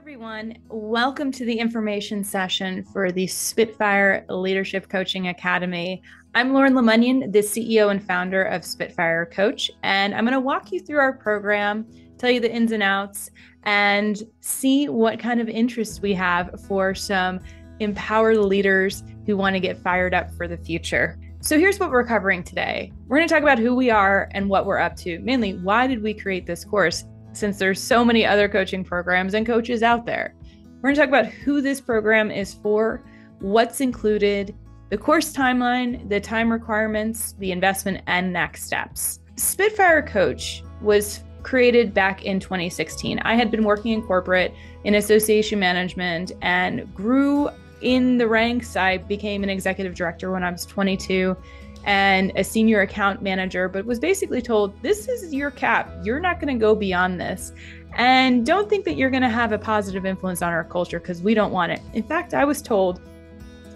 Everyone, welcome to the information session for the Spitfire Leadership Coaching Academy. I'm Lauren Lemunyon, the CEO and founder of Spitfire Coach, and I'm going to walk you through our program, tell you the ins and outs, and see what kind of interest we have for some empowered leaders who want to get fired up for the future. So here's what we're covering today. We're going to talk about who we are and what we're up to. Mainly, why did we create this course? Since there's so many other coaching programs and coaches out there. We're going to talk about who this program is for, what's included, the course timeline, the time requirements, the investment, and next steps. Spitfire Coach was created back in 2016. I had been working in corporate in association management and grew in the ranks. I became an executive director when I was 22 and a senior account manager, but was basically told, this is your cap. You're not going to go beyond this. And don't think that you're going to have a positive influence on our culture because we don't want it. In fact, I was told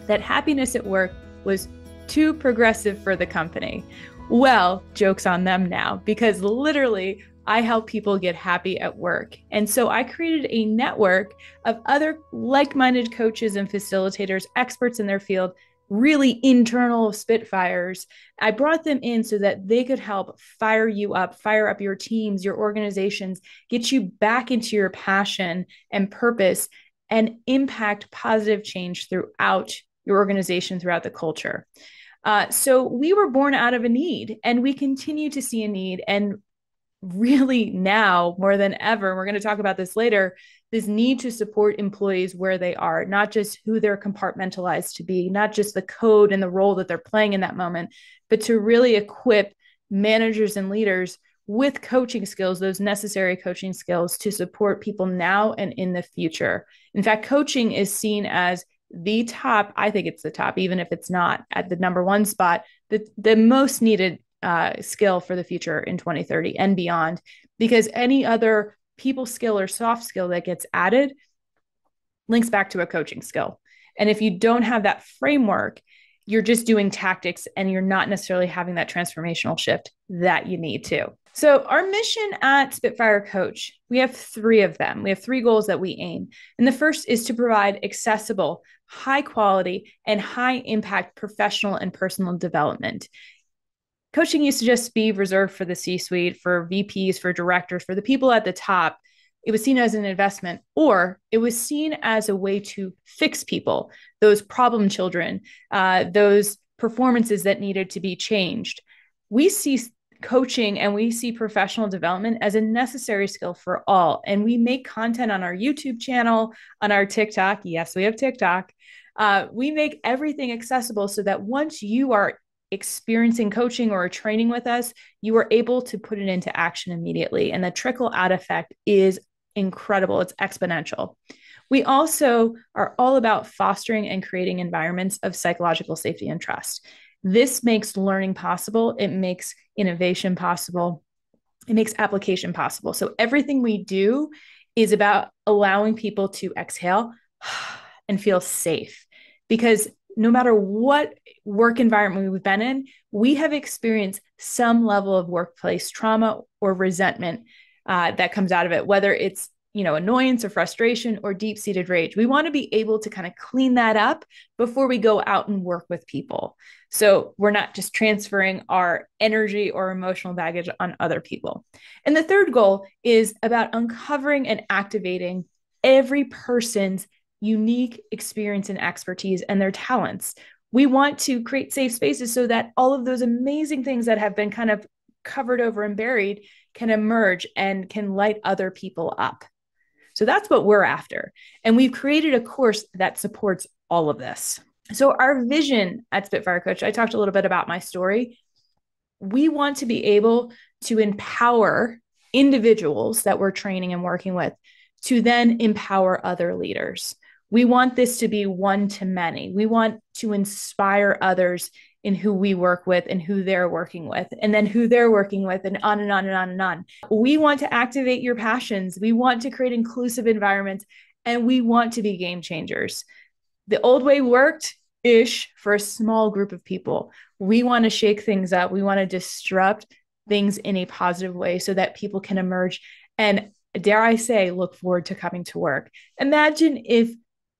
that happiness at work was too progressive for the company. Well, joke's on them now, because literally I help people get happy at work. And so I created a network of other like-minded coaches and facilitators, experts in their field, really internal Spitfires. I brought them in so that they could help fire you up, fire up your teams, your organizations, get you back into your passion and purpose, and impact positive change throughout your organization, throughout the culture. So we were born out of a need, and we continue to see a need. And really now, more than ever, we're going to talk about this later, this need to support employees where they are, not just who they're compartmentalized to be, not just the code and the role that they're playing in that moment, but to really equip managers and leaders with coaching skills, those necessary coaching skills to support people now and in the future. In fact, coaching is seen as the top, I think it's the top, even if it's not at the number one spot, the most needed skill for the future in 2030 and beyond, because any other people skill or soft skill that gets added links back to a coaching skill. And if you don't have that framework, you're just doing tactics and you're not necessarily having that transformational shift that you need to. So our mission at Spitfire Coach, we have three of them. We have three goals that we aim. And the first is to provide accessible, high quality, and high impact professional and personal development. Coaching used to just be reserved for the C-suite, for VPs, for directors, for the people at the top. It was seen as an investment, or it was seen as a way to fix people, those problem children, those performances that needed to be changed. We see coaching and we see professional development as a necessary skill for all. And we make content on our YouTube channel, on our TikTok. Yes, we have TikTok. We make everything accessible so that once you are experiencing coaching or training with us, you are able to put it into action immediately. And the trickle out effect is incredible. It's exponential. We also are all about fostering and creating environments of psychological safety and trust. This makes learning possible. It makes innovation possible. It makes application possible. So everything we do is about allowing people to exhale and feel safe, because no matter what work environment we've been in, we have experienced some level of workplace trauma or resentment that comes out of it, whether it's annoyance or frustration or deep-seated rage. We want to be able to kind of clean that up before we go out and work with people. So we're not just transferring our energy or emotional baggage on other people. And the third goal is about uncovering and activating every person's unique experience and expertise and their talents. We want to create safe spaces so that all of those amazing things that have been kind of covered over and buried can emerge and can light other people up. So that's what we're after. And we've created a course that supports all of this. So our vision at Spitfire Coach, I talked a little bit about my story. We want to be able to empower individuals that we're training and working with to then empower other leaders. We want this to be one to many. We want to inspire others in who we work with and who they're working with, and then who they're working with, and on and on and on and on. We want to activate your passions. We want to create inclusive environments, and we want to be game changers. The old way worked-ish for a small group of people. We want to shake things up. We want to disrupt things in a positive way so that people can emerge and dare I say, look forward to coming to work. Imagine if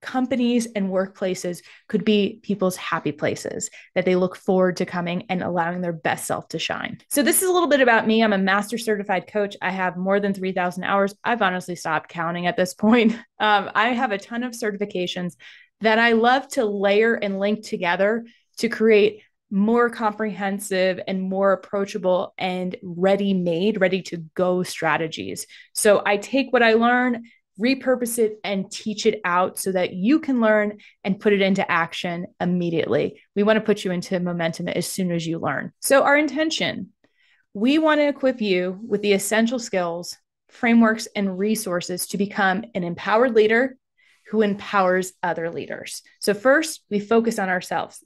companies and workplaces could be people's happy places, that they look forward to coming and allowing their best self to shine. So this is a little bit about me. I'm a master certified coach. I have more than 3,000 hours. I've honestly stopped counting at this point. I have a ton of certifications that I love to layer and link together to create more comprehensive and more approachable and ready to go strategies. So I take what I learn, repurpose it, and teach it out so that you can learn and put it into action immediately. We want to put you into momentum as soon as you learn. So our intention, we want to equip you with the essential skills, frameworks, and resources to become an empowered leader who empowers other leaders. So first, we focus on ourselves.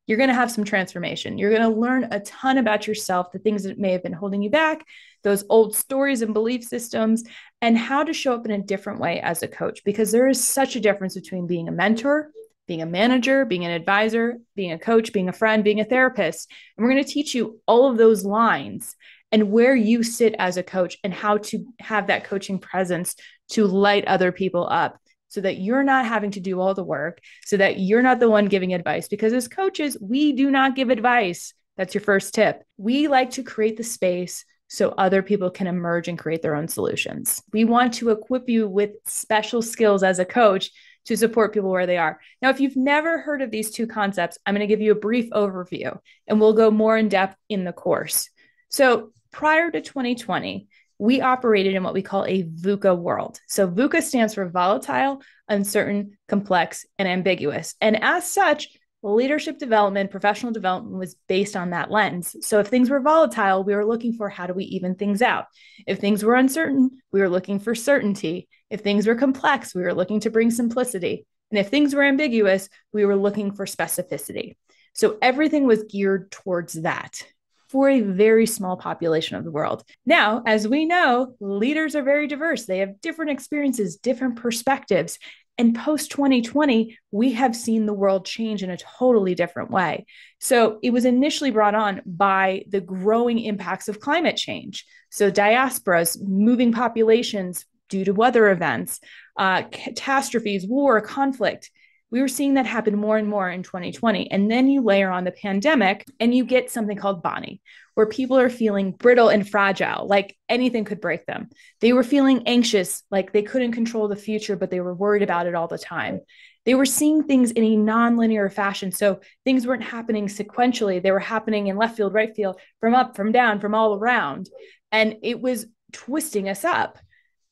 You're going to have some transformation. You're going to learn a ton about yourself, the things that may have been holding you back, those old stories and belief systems, and how to show up in a different way as a coach, because there is such a difference between being a mentor, being a manager, being an advisor, being a coach, being a friend, being a therapist. And we're going to teach you all of those lines and where you sit as a coach and how to have that coaching presence to light other people up, so that you're not having to do all the work, so that you're not the one giving advice. Because as coaches, we do not give advice. That's your first tip. We like to create the space so other people can emerge and create their own solutions. We want to equip you with special skills as a coach to support people where they are. Now, if you've never heard of these two concepts, I'm going to give you a brief overview and we'll go more in depth in the course. So prior to 2020, we operated in what we call a VUCA world. So VUCA stands for volatile, uncertain, complex, and ambiguous. And as such, leadership development, professional development was based on that lens. So if things were volatile, we were looking for how do we even things out? If things were uncertain, we were looking for certainty. If things were complex, we were looking to bring simplicity. And if things were ambiguous, we were looking for specificity. So everything was geared towards that for a very small population of the world. Now, as we know, leaders are very diverse. They have different experiences, different perspectives. And post 2020, we have seen the world change in a totally different way. So it was initially brought on by the growing impacts of climate change. So diasporas, moving populations due to weather events, catastrophes, war, conflict. We were seeing that happen more and more in 2020. And then you layer on the pandemic and you get something called Bonnie, where people are feeling brittle and fragile, like anything could break them. They were feeling anxious, like they couldn't control the future, but they were worried about it all the time. They were seeing things in a nonlinear fashion. So things weren't happening sequentially. They were happening in left field, right field, from up, from down, from all around. And it was twisting us up.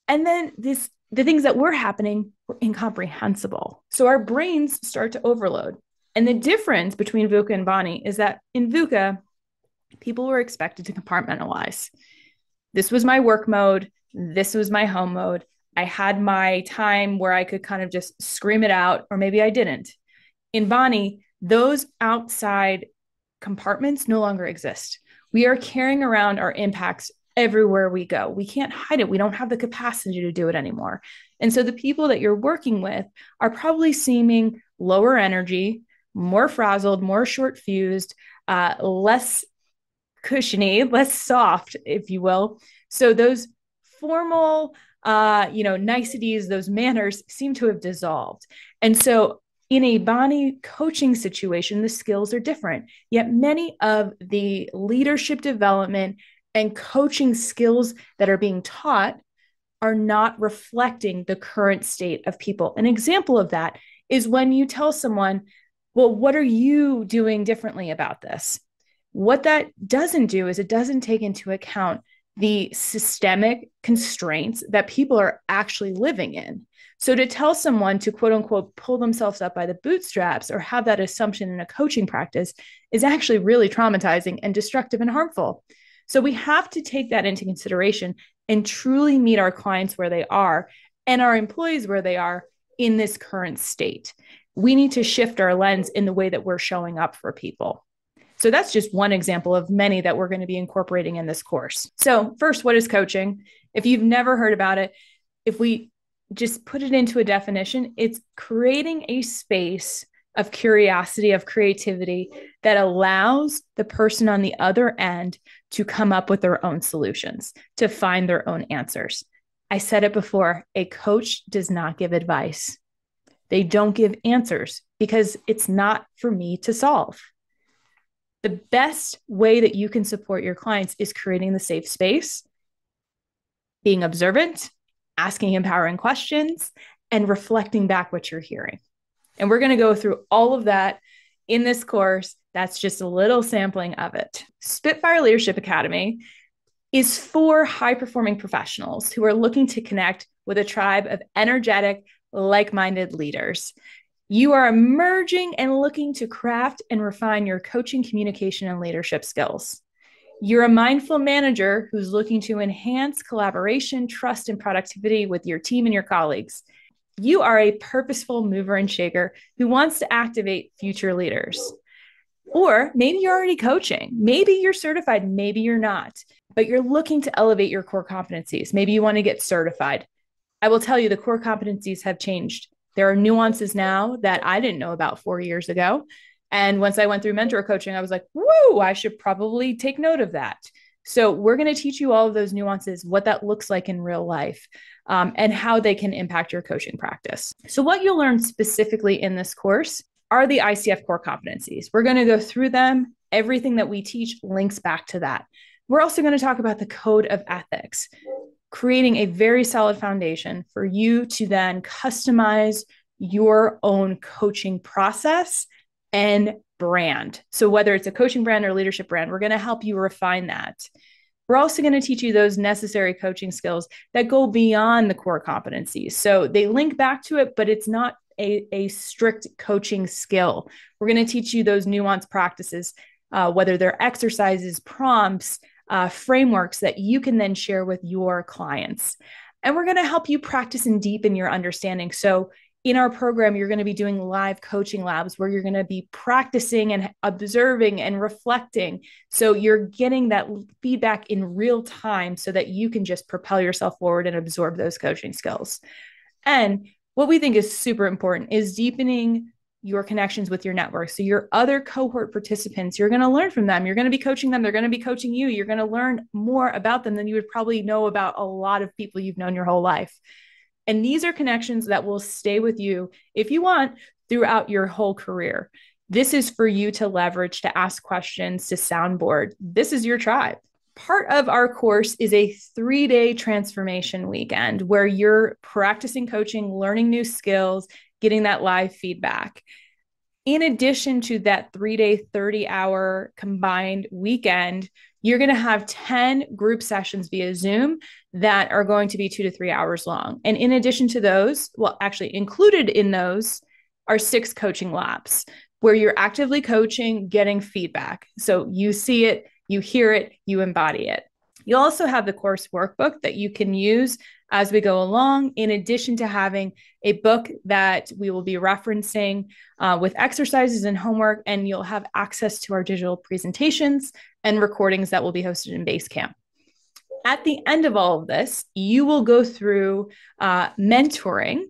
And then the things that were happening were incomprehensible. So our brains start to overload. And the difference between VUCA and Bonnie is that in VUCA, people were expected to compartmentalize. This was my work mode. This was my home mode. I had my time where I could kind of just scream it out, or maybe I didn't. In Bonnie, those outside compartments no longer exist. We are carrying around our impacts everywhere we go. We can't hide it. We don't have the capacity to do it anymore. And so the people that you're working with are probably seeming lower energy, more frazzled, more short fused, less cushiony, less soft, if you will. So those formal, niceties, those manners seem to have dissolved. And so in a Bonnie coaching situation, the skills are different. Yet many of the leadership development and coaching skills that are being taught are not reflecting the current state of people. An example of that is when you tell someone, well, what are you doing differently about this? What that doesn't do is it doesn't take into account the systemic constraints that people are actually living in. So to tell someone to quote unquote pull themselves up by the bootstraps or have that assumption in a coaching practice is actually really traumatizing and destructive and harmful. So we have to take that into consideration and truly meet our clients where they are and our employees where they are in this current state. We need to shift our lens in the way that we're showing up for people. So that's just one example of many that we're going to be incorporating in this course. So first, what is coaching? If you've never heard about it, if we just put it into a definition, it's creating a space of curiosity, of creativity that allows the person on the other end to come up with their own solutions, to find their own answers. I said it before, a coach does not give advice. They don't give answers because it's not for me to solve. The best way that you can support your clients is creating the safe space, being observant, asking empowering questions, and reflecting back what you're hearing. And we're going to go through all of that in this course. That's just a little sampling of it. Spitfire Leadership Academy is for high-performing professionals who are looking to connect with a tribe of energetic, like-minded leaders. You are emerging and looking to craft and refine your coaching, communication, and leadership skills. You're a mindful manager who's looking to enhance collaboration, trust, and productivity with your team and your colleagues. You are a purposeful mover and shaker who wants to activate future leaders. Or maybe you're already coaching. Maybe you're certified, maybe you're not, but you're looking to elevate your core competencies. Maybe you want to get certified. I will tell you the core competencies have changed. There are nuances now that I didn't know about 4 years ago. And once I went through mentor coaching, I was like, whoa, I should probably take note of that. So we're going to teach you all of those nuances, what that looks like in real life, and how they can impact your coaching practice. So what you'll learn specifically in this course are the ICF core competencies. We're going to go through them. Everything that we teach links back to that. We're also going to talk about the code of ethics, creating a very solid foundation for you to then customize your own coaching process and brand. So whether it's a coaching brand or leadership brand, we're going to help you refine that. We're also going to teach you those necessary coaching skills that go beyond the core competencies. So they link back to it, but it's not a strict coaching skill. We're going to teach you those nuanced practices, whether they're exercises, prompts, frameworks that you can then share with your clients. And we're going to help you practice and deepen your understanding. So in our program, you're going to be doing live coaching labs where you're going to be practicing and observing and reflecting. So you're getting that feedback in real time so that you can just propel yourself forward and absorb those coaching skills. And what we think is super important is deepening your connections with your network. So your other cohort participants, you're going to learn from them. You're going to be coaching them. They're going to be coaching you. You're going to learn more about them than you would probably know about a lot of people you've known your whole life. And these are connections that will stay with you, if you want, throughout your whole career. This is for you to leverage, to ask questions, to soundboard. This is your tribe. Part of our course is a 3-day transformation weekend where you're practicing coaching, learning new skills, getting that live feedback. In addition to that 3-day, 30-hour combined weekend, you're going to have 10 group sessions via Zoom that are going to be 2 to 3 hours long. And in addition to those, well, actually included in those are 6 coaching labs where you're actively coaching, getting feedback. So you see it, you hear it, you embody it. You also have the course workbook that you can use as we go along, in addition to having a book that we will be referencing with exercises and homework, and you'll have access to our digital presentations and recordings that will be hosted in Basecamp. At the end of all of this, you will go through mentoring,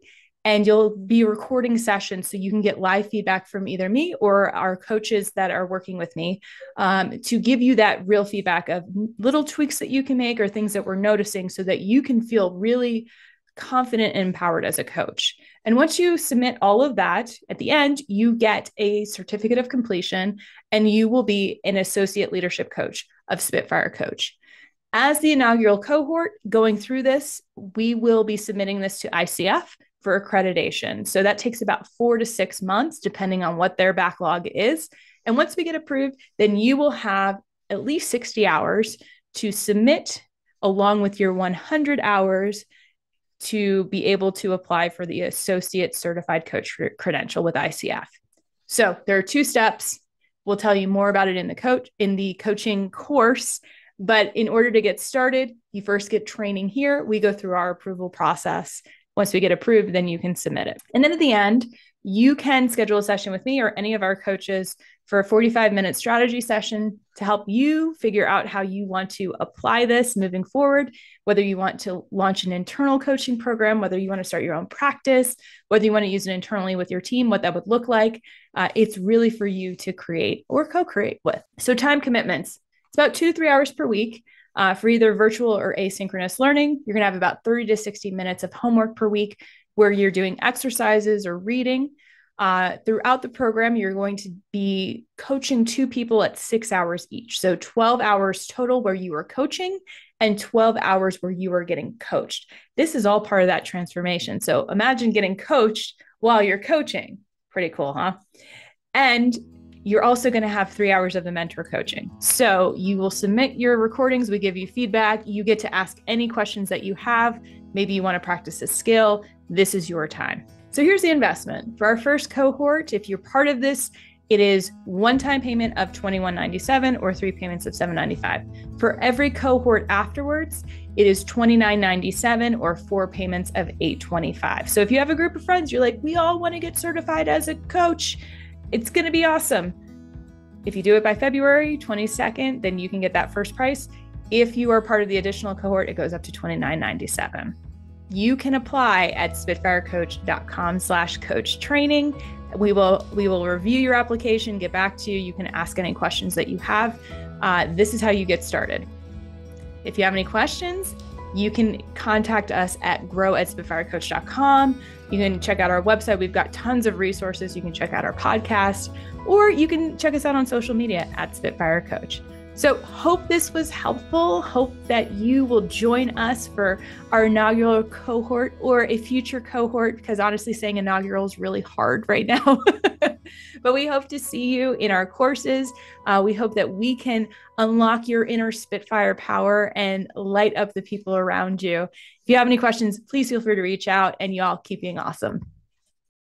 and you'll be recording sessions so you can get live feedback from either me or our coaches that are working with me to give you that real feedback of little tweaks that you can make or things that we're noticing so that you can feel really confident and empowered as a coach. And once you submit all of that, at the end, you get a certificate of completion and you will be an associate leadership coach of Spitfire Coach. As the inaugural cohort going through this, we will be submitting this to ICF for accreditation. So that takes about 4 to 6 months, depending on what their backlog is. And once we get approved, then you will have at least 60 hours to submit along with your 100 hours to be able to apply for the associate certified coach credential with ICF. So there are 2 steps. We'll tell you more about it in the coaching course. But in order to get started, you first get training here. We go through our approval process. Once we get approved, then you can submit it. And then at the end, you can schedule a session with me or any of our coaches for a 45-minute strategy session to help you figure out how you want to apply this moving forward, whether you want to launch an internal coaching program, whether you want to start your own practice, whether you want to use it internally with your team, what that would look like. It's really for you to create or co-create with. So time commitments. It's about 2 to 3 hours per week. For either virtual or asynchronous learning, you're going to have about 30 to 60 minutes of homework per week where you're doing exercises or reading. Throughout the program, you're going to be coaching 2 people at 6 hours each. So 12 hours total where you are coaching and 12 hours where you are getting coached. This is all part of that transformation. So imagine getting coached while you're coaching. Pretty cool, huh? And you're also going to have 3 hours of the mentor coaching. So you will submit your recordings. We give you feedback. You get to ask any questions that you have. Maybe you want to practice a skill. This is your time. So here's the investment. For our first cohort, if you're part of this, it is one-time payment of $21.97 or 3 payments of $7.95. For every cohort afterwards, it is $29.97 or 4 payments of $8.25. So if you have a group of friends, you're like, we all want to get certified as a coach, it's going to be awesome. If you do it by February 22nd, then you can get that first price. If you are part of the additional cohort, it goes up to $29.97. You can apply at spitfirecoach.com/coach training. We will review your application, get back to you. You can ask any questions that you have. This is how you get started. If you have any questions, you can contact us at grow@spitfirecoach.com. You can check out our website. We've got tons of resources. You can check out our podcast, or you can check us out on social media at Spitfire Coach. So hope this was helpful. Hope that you will join us for our inaugural cohort or a future cohort, because honestly, saying inaugural is really hard right now. But we hope to see you in our courses. We hope that we can unlock your inner Spitfire power and light up the people around you. If you have any questions, please feel free to reach out, and y'all keep being awesome.